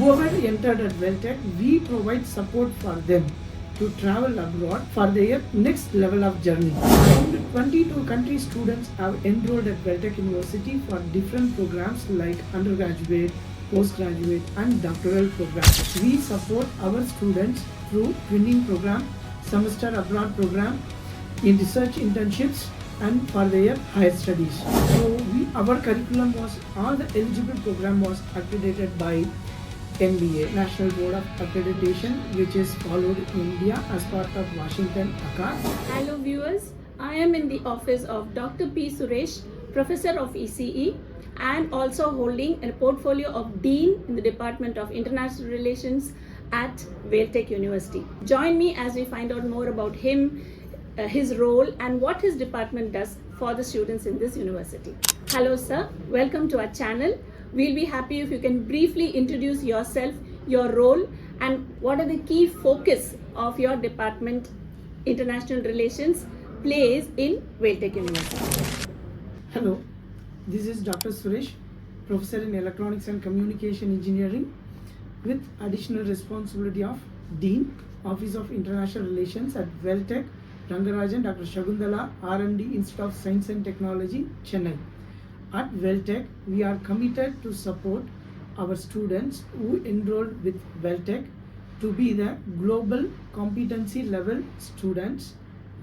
Whoever entered at Vel Tech, we provide support for them to travel abroad for their next level of journey. Around 22 country students have enrolled at Vel Tech University for different programs like undergraduate, postgraduate and doctoral programs. We support our students through twinning program, semester abroad program, in research internships and for their higher studies. So our curriculum was, all the eligible program was accredited by NBA, National Board of Accreditation, which is followed in India as part of Washington ACAR. Hello viewers, I am in the office of Dr. P. Suresh, Professor of ECE and also holding a portfolio of Dean in the Department of International Relations at Vel Tech University. Join me as we find out more about him, his role and what his department does for the students in this university. Hello sir, welcome to our channel. We'll be happy if you can briefly introduce yourself, your role and what are the key focus of your department, International Relations, plays in Vel Tech University. Hello, this is Dr. Suresh, Professor in Electronics and Communication Engineering with additional responsibility of Dean, Office of International Relations at Vel Tech Rangarajan Dr. Sagunthala R&D Institute of Science and Technology, Chennai. At Vel Tech, we are committed to support our students who enrolled with Vel Tech to be the global competency level students,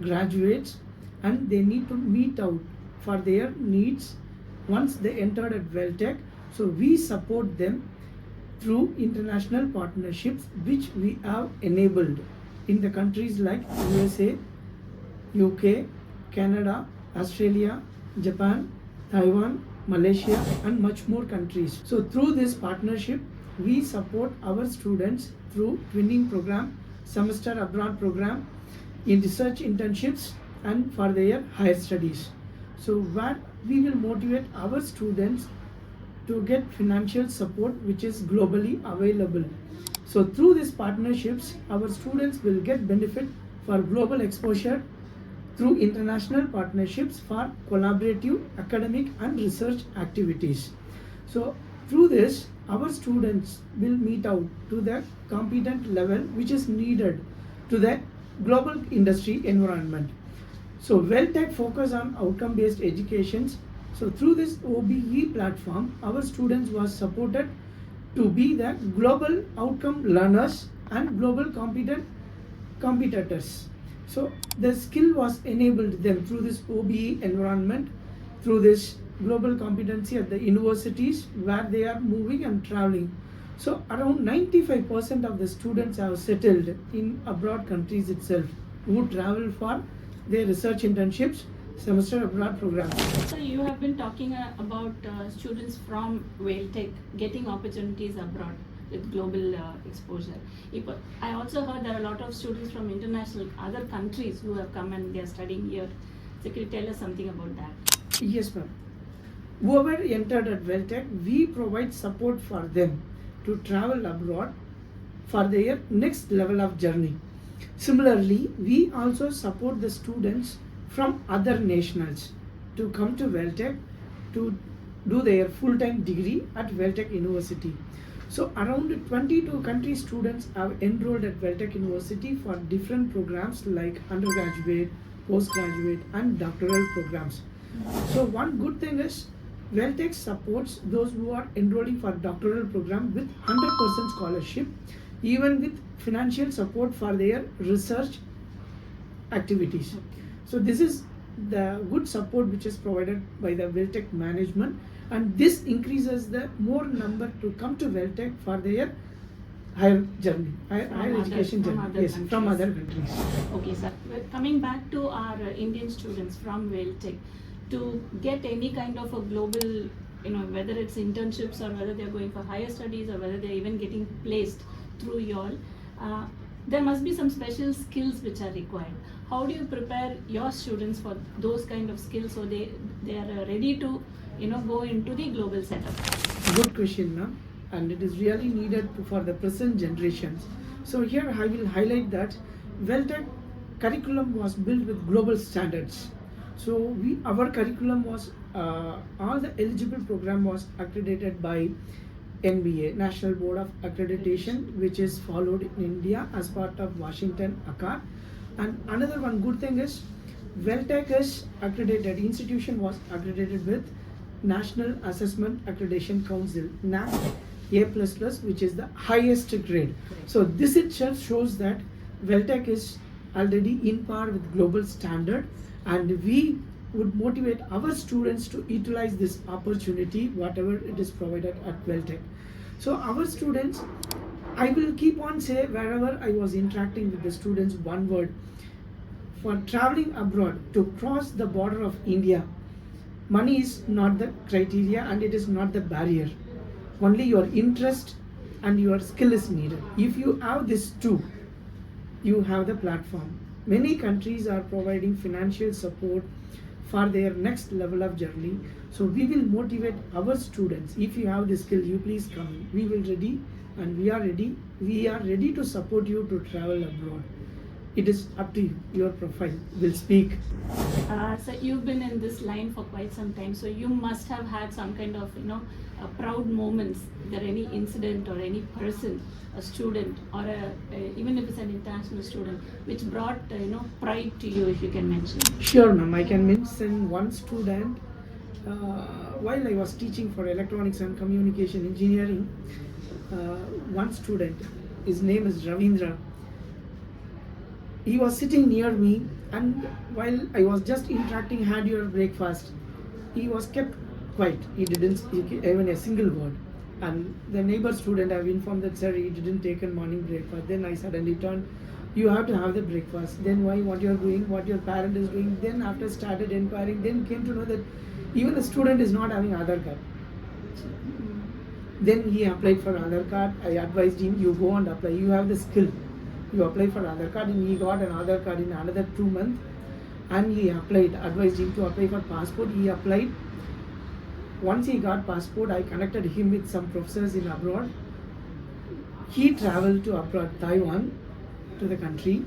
graduates, and they need to meet out for their needs once they entered at Vel Tech. So we support them through international partnerships which we have enabled in the countries like USA, UK, Canada, Australia, Japan, Taiwan, Malaysia and much more countries. So through this partnership, we support our students through twinning program, semester abroad program, in research internships and for their higher studies. So where we will motivate our students to get financial support which is globally available. So through these partnerships, our students will get benefit for global exposure through international partnerships for collaborative academic and research activities. So through this, our students will meet out to the competent level which is needed to the global industry environment. So Vel Tech focus on outcome-based educations. So through this OBE platform, our students was supported to be the global outcome learners and global competent competitors. So the skill was enabled them through this OBE environment, through this global competency at the universities where they are moving and traveling. So around 95% of the students have settled in abroad countries itself who travel for their research internships, semester abroad programs. So you have been talking about students from Vel Tech getting opportunities abroad with global exposure. I also heard there are a lot of students from international other countries who have come and they are studying here. So could you tell us something about that? Yes ma'am. Whoever entered at Vel Tech, we provide support for them to travel abroad for their next level of journey. Similarly, we also support the students from other nationals to come to Vel Tech to do their full-time degree at Vel Tech University. So around 22 country students have enrolled at Vel Tech University for different programs like undergraduate, postgraduate and doctoral programs. So one good thing is Vel Tech supports those who are enrolling for doctoral program with 100% scholarship, even with financial support for their research activities. So this is the good support which is provided by the Vel Tech management, and this increases the more number to come to Vel Tech for their higher journey, higher education journey. Yes, from other countries. Okay, sir. Coming back to our Indian students from Vel Tech, to get any kind of a global, whether it's internships or whether they're going for higher studies or whether they're even getting placed through y'all, there must be some special skills which are required. How do you prepare your students for those kind of skills so they are ready to go into the global setup? Good question, ma'am, and it is really needed for the present generations. So here I will highlight that Vel Tech curriculum was built with global standards. So our curriculum was all the eligible program was accredited by NBA, National Board of Accreditation, which is followed in India as part of Washington Accord. And another one good thing is, Vel Tech is accredited, institution was accredited with National Assessment Accreditation Council, NAC A++, which is the highest grade. So this itself shows that Vel Tech is already in par with global standard, and we would motivate our students to utilize this opportunity, whatever it is provided at Vel Tech. So our students, I will keep on say wherever I was interacting with the students, one word: for traveling abroad to cross the border of India, money is not the criteria and it is not the barrier. Only your interest and your skill is needed. If you have these two, you have the platform. Many countries are providing financial support for their next level of journey. So we will motivate our students. If you have the skill, you please come. We will ready, and we are ready. We are ready to support you to travel abroad. It is up to you. Your profile will speak. So you've been in this line for quite some time, so you must have had some kind of proud moments. Is there any incident or any person, a student, or even if it's an international student, which brought pride to you, if you can mention? Sure, ma'am. I can mention one student. While I was teaching for electronics and communication engineering, one student, his name is Ravindra. He was sitting near me, and while I was just interacting, had your breakfast, he was kept quiet. He didn't speak even a single word. And the neighbor student, I have informed that, sir, he didn't take a morning breakfast. Then I suddenly turned, you have to have the breakfast. Then why, what you are doing, what your parent is doing. Then after started inquiring, then came to know that even the student is not having Aadhaar card. Then he applied for Aadhaar card. I advised him, you go and apply. You have the skill. You apply for Aadhaar card, and he got an Aadhaar card in another 2 months. And he applied, advised him to apply for passport. He applied. Once he got passport, I connected him with some professors in abroad. He traveled to abroad, Taiwan, to the country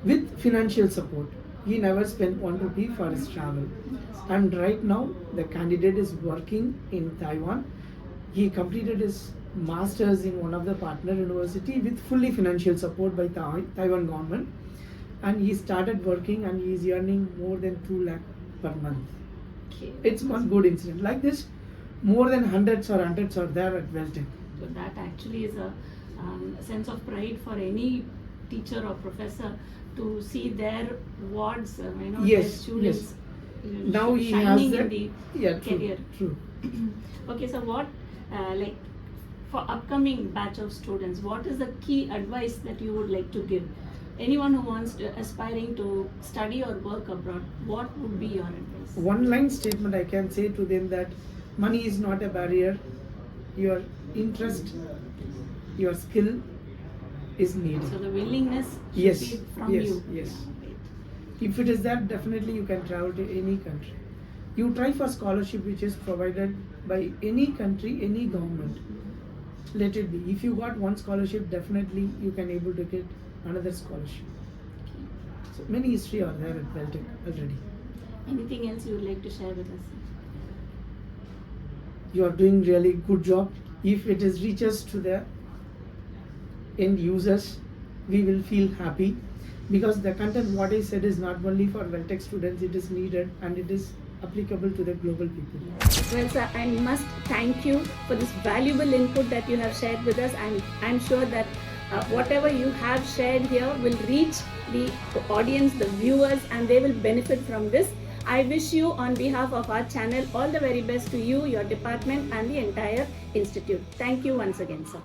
with financial support. He never spent 1 rupee for his travel. And right now, the candidate is working in Taiwan. He completed his master's in one of the partner university with fully financial support by Taiwan government. And he started working, and he is earning more than 2 lakh per month. Okay. It's one good incident. Like this, more than hundreds are there at Vel Tech. So that actually is a sense of pride for any teacher or professor to see their wards, their Yes, students Now he shining has in the career. True. Okay, so what, for upcoming batch of students, what is the key advice that you would like to give? Anyone who wants to, aspiring to study or work abroad, what would be your advice? One line statement I can say to them, that money is not a barrier. Your interest, your skill is needed. So the willingness should Yes, be from yes, you. yes. Yeah, right. If it is that, definitely you can travel to any country. You try for scholarship which is provided by any country, any government. Let it be. If you got one scholarship, definitely you can able to get another scholarship. So many history are there at Vel Tech already. Anything else you would like to share with us? You are doing really good job. If it is reaches to the end users, we will feel happy, because the content what I said is not only for Vel Tech students, it is needed and it is applicable to the global people. Well, sir, I must thank you for this valuable input that you have shared with us, and I'm sure that whatever you have shared here will reach the audience, the viewers, and they will benefit from this. I wish you, on behalf of our channel, all the very best to you, your department, and the entire institute. Thank you once again, sir.